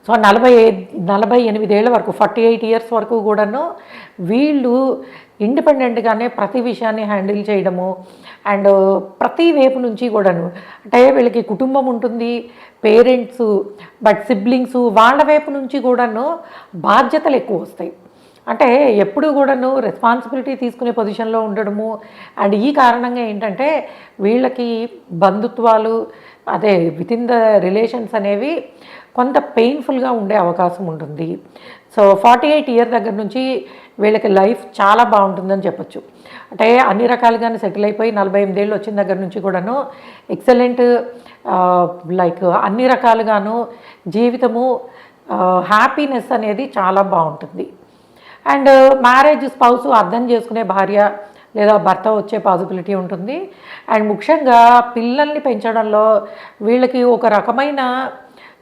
So 48 ఏళ్ల వరకు 48 years వరకు కూడాను వీళ్ళు ఇండిపెండెంట్గానే ప్రతి విషయాన్ని హ్యాండిల్ చేయడము అండ్ ప్రతి వైపు నుంచి కూడాను అంటే వీళ్ళకి కుటుంబం ఉంటుంది, పేరెంట్స్, బట్ సిబ్లింగ్స్ వాళ్ళ వైపు నుంచి కూడాను బాధ్యతలు ఎక్కువ వస్తాయి. అంటే ఎప్పుడు కూడాను రెస్పాన్సిబిలిటీ తీసుకునే పొజిషన్లో ఉండడము అండ్ ఈ కారణంగా ఏంటంటే వీళ్ళకి బంధుత్వాలు అదే వితిన్ ద రిలేషన్స్ అనేవి కొంత పెయిన్ఫుల్గా ఉండే అవకాశం ఉంటుంది. సో 48 ఇయర్ దగ్గర నుంచి వీళ్ళకి లైఫ్ చాలా బాగుంటుందని చెప్పొచ్చు. అంటే అన్ని రకాలుగానే సెటిల్ అయిపోయి 48 ఏళ్ళు వచ్చిన దగ్గర నుంచి కూడాను ఎక్సలెంట్ లైక్ అన్ని రకాలుగాను జీవితము హ్యాపీనెస్ అనేది చాలా బాగుంటుంది. అండ్ మ్యారేజ్ స్పౌస్ అర్థం చేసుకునే భార్య లేదా భర్త వచ్చే పాసిబిలిటీ ఉంటుంది. అండ్ ముఖ్యంగా పిల్లల్ని పెంచడంలో వీళ్ళకి ఒక రకమైన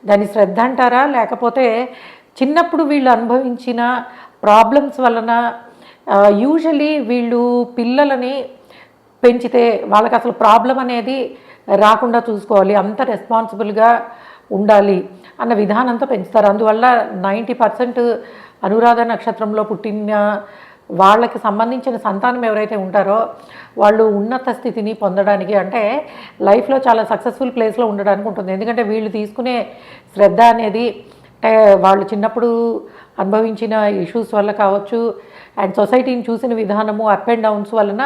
దాని శ్రద్ధ అంటారా లేకపోతే చిన్నప్పుడు వీళ్ళు అనుభవించిన ప్రాబ్లమ్స్ వలన యూజువలీ వీళ్ళు పిల్లలని పెంచితే వాళ్ళకి అసలు ప్రాబ్లం అనేది రాకుండా చూసుకోవాలి, అంత రెస్పాన్సిబుల్గా ఉండాలి అన్న విధానంతో పెంచుతారు. అందువల్ల 90% అనురాధ నక్షత్రంలో పుట్టిన వాళ్ళకి సంబంధించిన సంతానం ఎవరైతే ఉంటారో వాళ్ళు ఉన్నత స్థితిని పొందడానికి అంటే లైఫ్లో చాలా సక్సెస్ఫుల్ ప్లేస్లో ఉండడానికి ఉంటుంది. ఎందుకంటే వీళ్ళు తీసుకునే శ్రద్ధ అనేది అంటే వాళ్ళు చిన్నప్పుడు అనుభవించిన ఇష్యూస్ వల్ల కావచ్చు అండ్ సొసైటీని చూసిన విధానము అప్ అండ్ డౌన్స్ వలన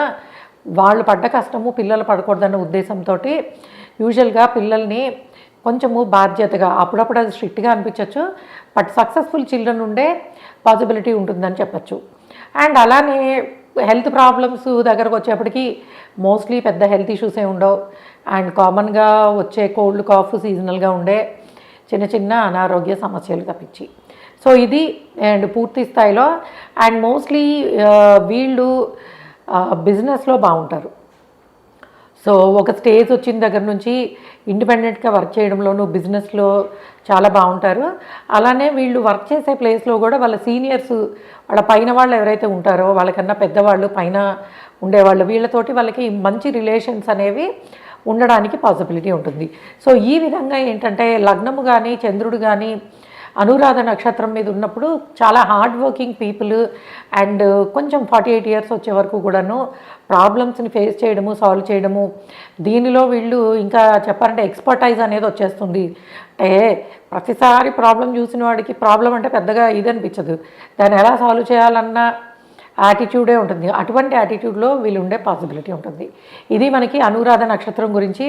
వాళ్ళు పడ్డ కష్టము పిల్లలు పడకూడదన్న ఉద్దేశంతో యూజువల్గా పిల్లల్ని కొంచెము బాధ్యతగా అప్పుడప్పుడు అది స్ట్రిక్ట్గా అనిపించవచ్చు, బట్ సక్సెస్ఫుల్ చిల్డ్రన్ ఉండే పాసిబిలిటీ ఉంటుందని చెప్పచ్చు. అండ్ అలానే హెల్త్ ప్రాబ్లమ్స్ దగ్గరకు వచ్చేప్పటికి మోస్ట్లీ పెద్ద హెల్త్ ఇష్యూసే ఉండవు. అండ్ కామన్గా వచ్చే కోల్డ్ కాఫ్ సీజనల్గా ఉండే చిన్న చిన్న అనారోగ్య సమస్యలు తప్పించి సో ఇది అండ్ పూర్తి స్థాయిలో అండ్ మోస్ట్లీ వీళ్ళు బిజినెస్లో బాగుంటారు. సో ఒక స్టేజ్ వచ్చిన దగ్గర నుంచి ఇండిపెండెంట్గా వర్క్ చేయడంలోనూ బిజినెస్లో చాలా బాగుంటారు. అలానే వీళ్ళు వర్క్ చేసే ప్లేస్లో కూడా వాళ్ళ సీనియర్స్ వాళ్ళ పైన వాళ్ళు ఎవరైతే ఉంటారో వాళ్ళకన్నా పెద్దవాళ్ళు పైన ఉండేవాళ్ళు వీళ్ళతోటి వాళ్ళకి మంచి రిలేషన్స్ అనేవి ఉండడానికి పాసిబిలిటీ ఉంటుంది. సో ఈ విధంగా ఏంటంటే లగ్నము కానీ చంద్రుడు కానీ అనురాధ నక్షత్రం మీద ఉన్నప్పుడు చాలా హార్డ్ వర్కింగ్ పీపుల్ అండ్ కొంచెం 48 ఇయర్స్ వచ్చే వరకు కూడాను ప్రాబ్లమ్స్ని ఫేస్ చేయడము సాల్వ్ చేయడము దీనిలో వీళ్ళు ఇంకా చెప్పాలంటే ఎక్స్పర్టైజ్ అనేది వచ్చేస్తుంది. అంటే ప్రతిసారి ప్రాబ్లం చూసిన వాడికి ప్రాబ్లం అంటే పెద్దగా ఇది అనిపించదు, దాన్ని ఎలా సాల్వ్ చేయాలన్న యాటిట్యూడే ఉంటుంది. అటువంటి యాటిట్యూడ్లో వీళ్ళు ఉండే పాసిబిలిటీ ఉంటుంది. ఇది మనకి అనురాధ నక్షత్రం గురించి